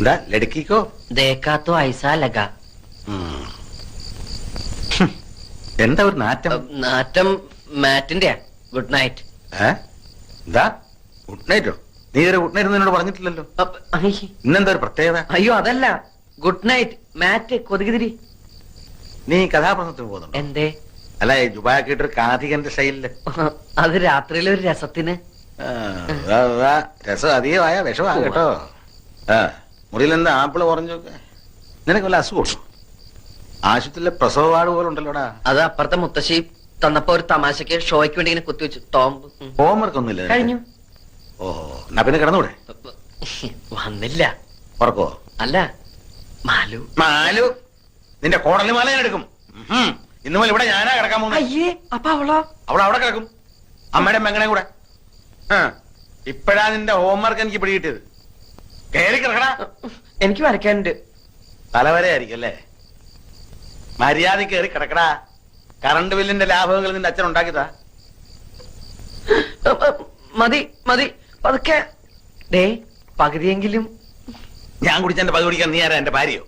എന്താ ലടുക്കിക്കോ ദേക്കാത്തോ ഐസാ ലഗ. എന്താ ഒരു നാറ്റം? നാറ്റം മാറ്റിന്റെയാ. Good night. എന്താ ഗുഡ് നൈറ്റോ? നീ ഇതുവരെ ഗുഡ് നൈറ്റ് എന്നോട് പറഞ്ഞിട്ടില്ലല്ലോ. ഇന്നെന്താ ഒരു പ്രത്യേകത? അയ്യോ അതല്ല, ഗുഡ് നൈറ്റ് മാറ്റ് കൊതുകുതിരി. നീ കഥാപ്രസംഗത്തിന് പോകുന്നുണ്ടോ? എന്തേ? അല്ല ജുബാക്കിട്ടൊരു കാഥികന്റെ സ്റ്റൈലില്. അത് രാത്രിയിലെ ഒരു രസത്തിന്. രസം അധികമായ വിഷമാ കേട്ടോ. മുറിയിൽ എന്താ ആപ്പിള് പറഞ്ഞൊക്കെ? നിനക്ക് വല്ല അസുഖം? ആശുപത്രിയിലെ പ്രസവ വാർഡ് പോലെ ഉണ്ടല്ലോടാ. അത് അപ്പുറത്തെ മുത്തശ്ശി തന്നപ്പോ ഒരു തമാശക്ക് ഷോയ്ക്ക് വേണ്ടി ഇങ്ങനെ കുത്തിവെച്ചു. ടോംബ്. ഹോംവർക്ക് ഒന്നുമില്ല കഴിഞ്ഞു. ഓഹോ, എന്നാ പിന്നെ കിടന്നൂടെ? വന്നില്ല. ഉറക്കോ? അല്ല, മാലു. മാലു നിന്റെ കോടലി മാല ഞാൻ എടുക്കും. ഇന്നു മുതൽ ഇവിടെ ഞാനാ കിടക്കാൻ പോകുന്നത്. അയ്യേ, അപ്പൊ അവളോ? അവിടെ കിടക്കും, അമ്മയുടെ മെങ്ങനെ കൂടെ. ഇപ്പഴാ നിന്റെ ഹോംവർക്ക് എനിക്ക് പിടികിട്ടിയത്. കയറി കിടക്കണ. എനിക്ക് വരയ്ക്കാനുണ്ട്. തലവരെ ആയിരിക്കും അല്ലേ? മര്യാദ കയറി കിടക്കടാ. കറണ്ട് ബില്ലിന്റെ ലാഭങ്ങൾ നിന്റെ അച്ഛൻ ഉണ്ടാക്കിയതാ. മതി മതി, പതുക്കെ. പകുതിയെങ്കിലും. ഞാൻ കുടിച്ചെന്റെ പകുതി കുടിക്കാൻ നീ ആരാ? എന്റെ ഭാര്യയോ?